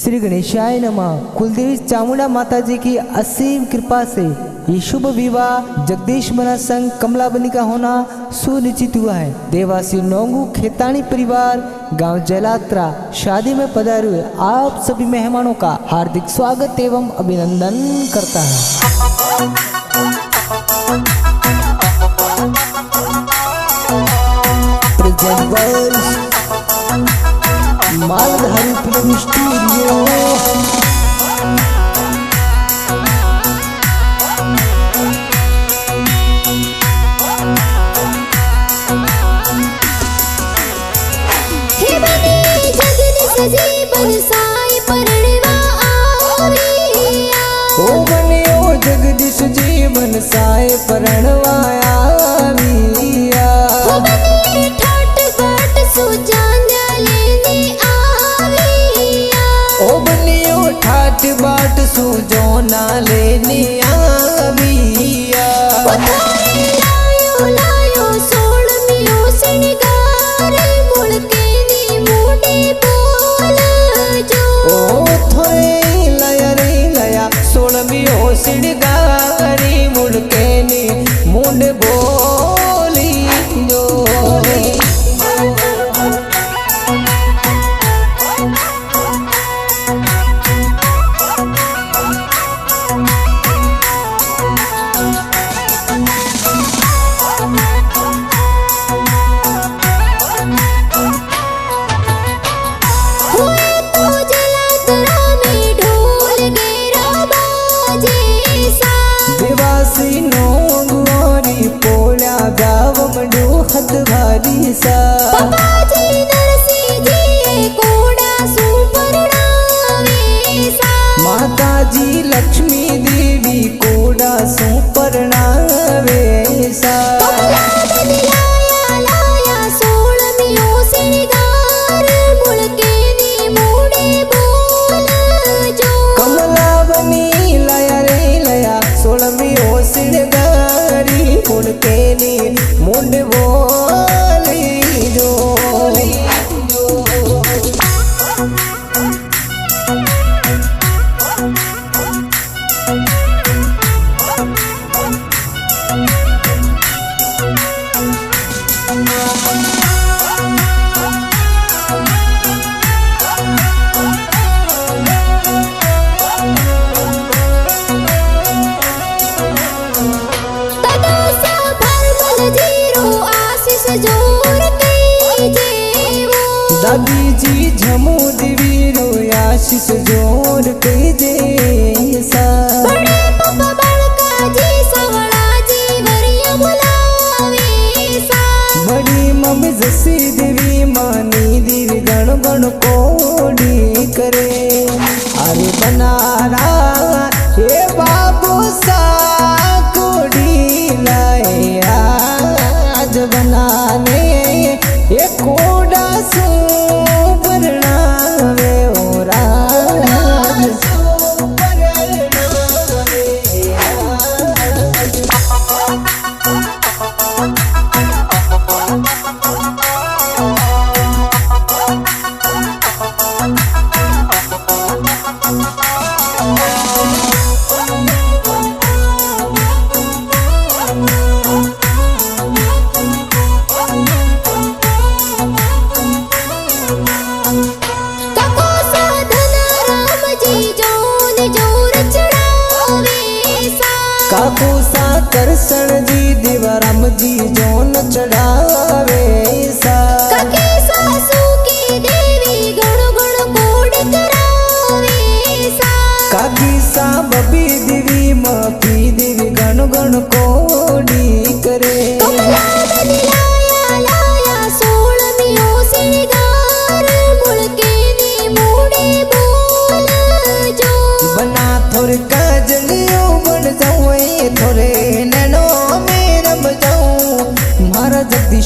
श्री गणेशाय नमः। कुलदेवी चामुंडा माता जी की असीम कृपा से ये शुभ विवाह जगदीश मना संग कमलाबनी का होना सुनिश्चित हुआ है। देवासी नोंगू खेतानी परिवार गांव जलात्रा शादी में पधारे हुए आप सभी मेहमानों का हार्दिक स्वागत एवं अभिनंदन करता है। मालधारी फिल्म स्टूडियो जगदीश जीवन साय परणवाया ठाट बाट सुजाना लेने आविया ओ बनियो ठाट बाट सुजोना लेने आविया लायो लायो सोल मियो सिंगार मुड़के नी मुड़े बोल जो ओ थोरे लया सोल मियो सिंगारी मुड़के नी मुंड बोली जो भारी सा पापाजी नरसिंह जी कोड़ा सुपरणावे सा माताजी लक्ष्मी देवी कोड़ा सुपरणावे सा लाया लाया सोल मियो सिंगार मुड़के नी मुड़े बोल जो कमलाबनी लया सोल मियो सिंगारी मुड़के नी मुंड बोली जो दादी जी झमू देवी रो आशीष जोर के जैसा बड़े पापा बड़का जी सवड़ा जी वरिया बुलावे सा बड़ी मम्मी जसी देवी मानी देवी गण गण कोडी करे अरे बनारा हे बाबू सा कोडी लाए आज बनाने ये कोड़ा सो काकू सा करसण जी देवराम जी जोन चढ़ावे सा काकी सासू की देवी गण गण कोड़ी करावे सा काकी सा बबी देवी माफी देवी गण गण कोडी करे लाया लाया सोल मियो सिंगार मुड़के नी मुड़े बोल जो बना थोर काजलियो बन जाऊं थोरे नैनो में रम जाऊं महाराज जगदीश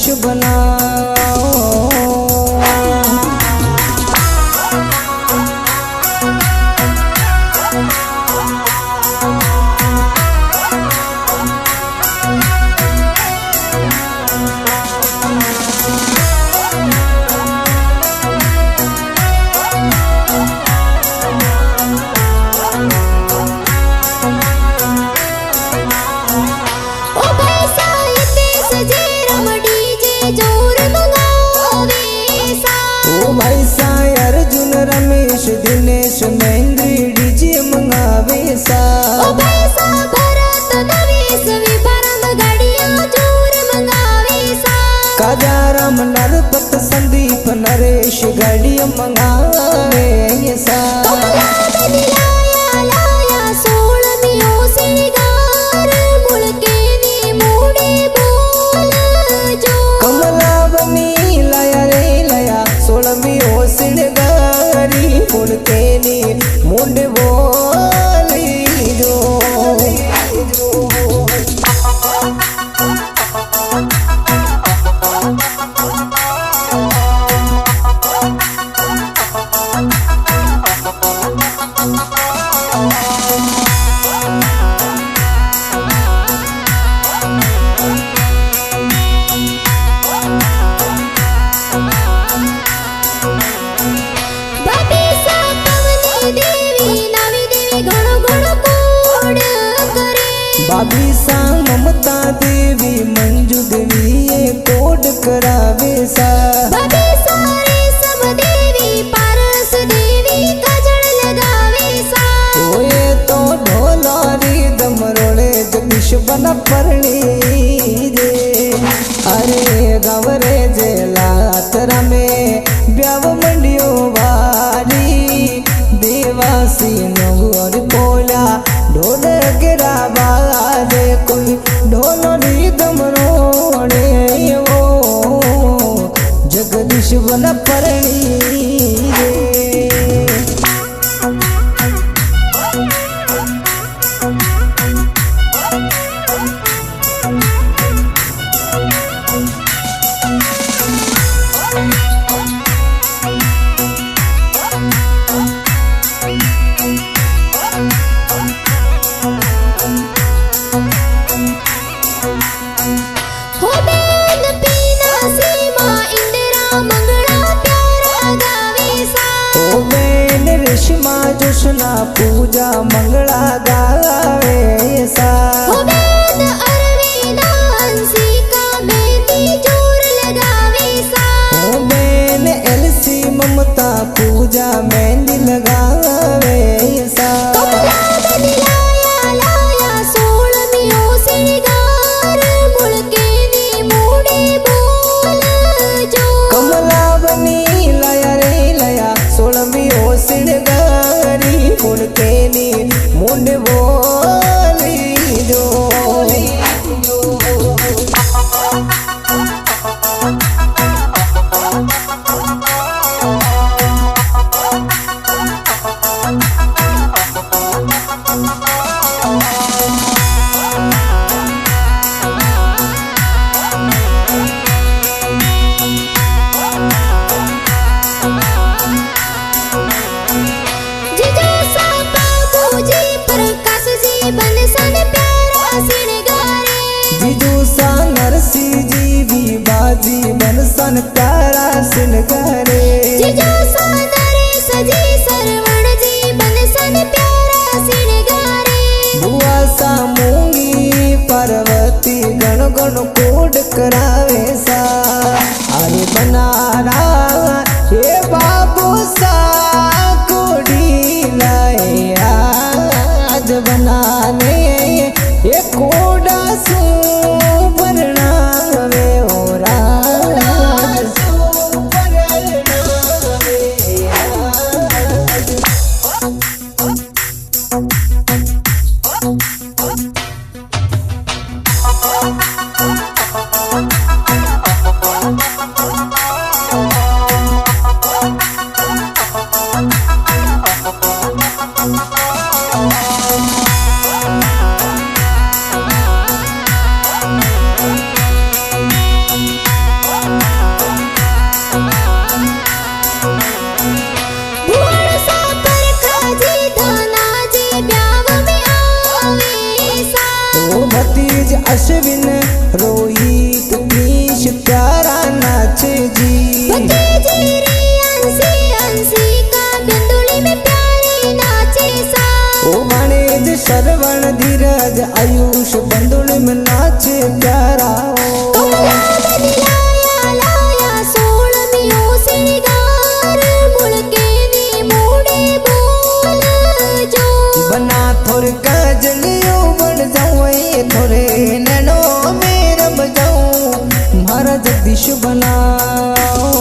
देवी मंजू देवी ये कोड करावे सा बबे सारे सब देवी पारस देवी काजल लगावे सा ओए तो ढोलारी दमरोड़े जगदीश बना परणी रे अरे गवरे जेलातरा में ब्याव मंडियो वाली देवासी नवर पोला ढोल गिरा बाजे कोई ढोलरी दमरोड़े वो जगदीश बना परणी रे हो बेन पीना सीमा इंदिरा मंगला प्यारा गावे सा ओ बेन रेशमा जोशना पूजा मंगला गावे सा हो बेन अरविंदा हंसिका मेहंदी जोर लगावे सा ओ बेन एलसी ममता पूजा मेहंदी लगावे सा कमला बदलाया लाया सोलमियो सिंगार मुड़के नी मूड़े बोल जो कमला बनी लया रे लया सोलमी ओ सिणगारी मुड़के नी मुंड बोली जो जिजो सा बाबूजी प्रकाश जी बनसन प्यारा सिंगारे जीजू सा नरसी जी भी बाजी बनसन प्यारा सिनगारे जिजो सा नरेश जी सरवण जी बनसन प्यारा सिंगारे बुआ सा मूंगी पार्वती गण गण कोड करावे सा अरे बनारा हे बाबू सा कोडी लाए आज बनाने ये कोडा सु वर्णावे ओ राज सु वर्णावे भुवन सा परखा जी धना जी ब्याव में आवे सा ओ भतीज अश्विन रोहित कृष प्यारा नाचे जी भतीजी रे अंशी अंशिका बिंदुली में प्यारी नाचे सा ओ गणेश श्रवण धीरज आयुष बंदुल में नाचे प्यारा कमला बदलाया लाया सोलमियो सिंगार मुड़के नी मूड़े बोल जो बना थोर गजलियो बन जाऊं ये थोरे नैनो में रम जाऊं महाराज जगदीश बनाओ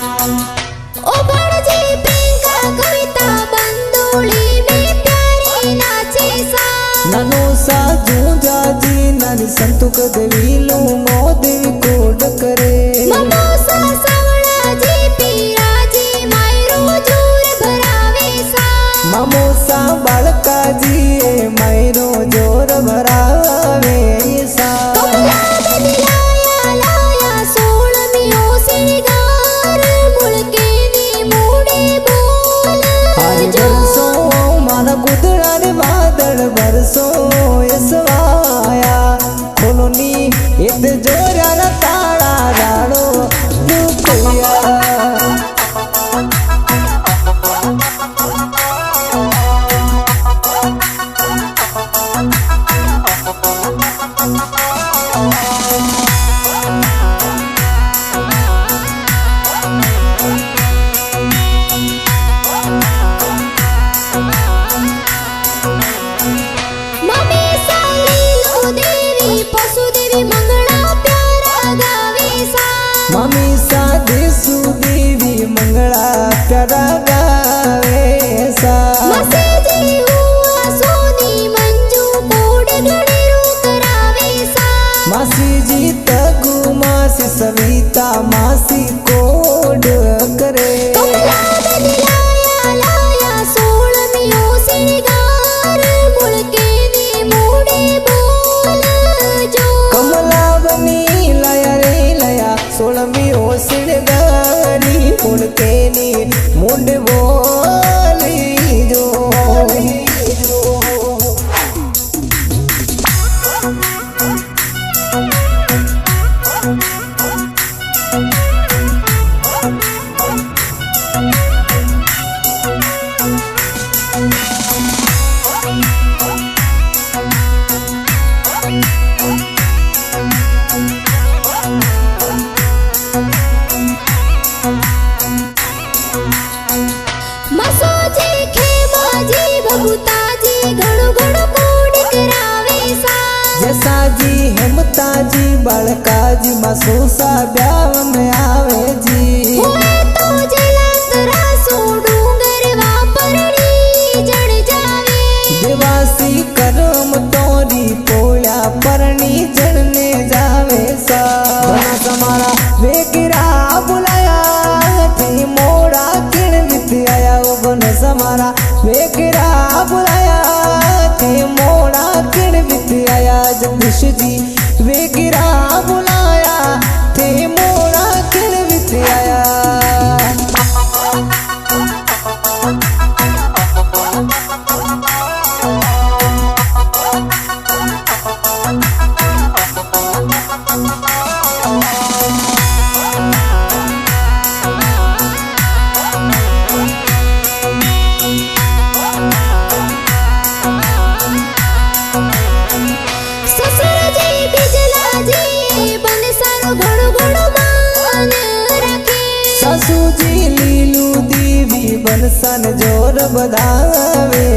ओ बड़जी प्रियंका कविता बंदोली में प्यारी नाचे सा ननो सा जूझा जी नानी संतुक देवी लो मो देवी कोड करे ममोसा सावड़ा जी पीरा जी मायरो जोर भरावे सा ममोसा बालका जी ए मैरो जोर भरावे सा कमला बदलाया लाया सोलमियो सिंगार बालका जी मासूसा ब्याह में आवे जी। होए तो जलंधरा सो डूंगरवा परणी जड़ जावे। देवासी करम तोरी पोया परणी जड़ने जावे सा। बनस हमारा वेगिरा बुलाया थे मोड़ा किण वित आया। ओ बनस हमारा वेगिरा बुलाया थे मोड़ा किण वित आया। जगदीश जी वेगिरा बुलाया थे मोड़ा किण वित आया। ससुर जी बिजला जी बन सारो घणो घणो मान रखे। सासू जी लीलू देवी बनसन जोर बधावे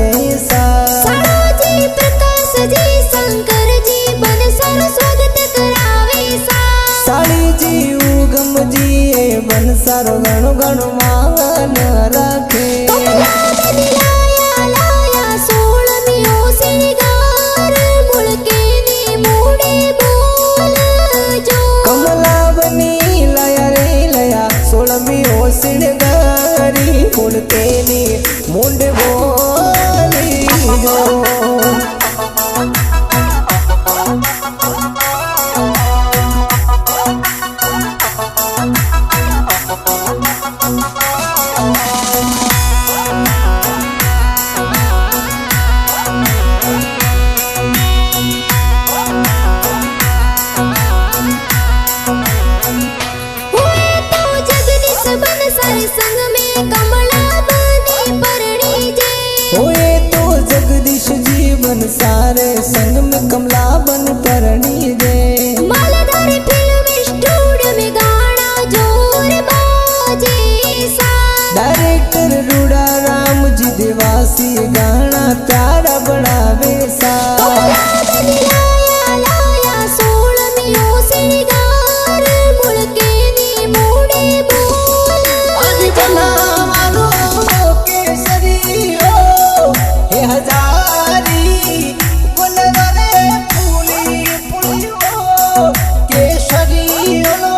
सा। साड़ो जी प्रकाश जी शंकर जी बन सारो स्वागत करावे सा। साड़ी जी उगम जी ए बनसारो घणो घणो मान रखे। कमला बनी लाया लाया सोलमियो सिंगार मुड़के नी मूड़े बोल जो। कमला बनी लया रे लया सोलमी ओ सिणगारी फुलते नी मुंड बोली जो। हुए तो जगदीश बन सारे संग में कमला बनी परणी जे। होए तो जगदीश जीवन सारे संग में कमला बन परणी दे। मालाधारी फिल्म स्टूडियो में गाना जोर बाजे सा। डायरेक्टर रूड़ा राम जी देवासी गाना प्यारा बढ़ावे सा। कमला बनी लाया लाया सोलमियो सिंगार मुड़के नी मूड़े बोल आदि बनावानो केसरी हो हे हजारी गुलवरे फूली फूली हो केसरी हो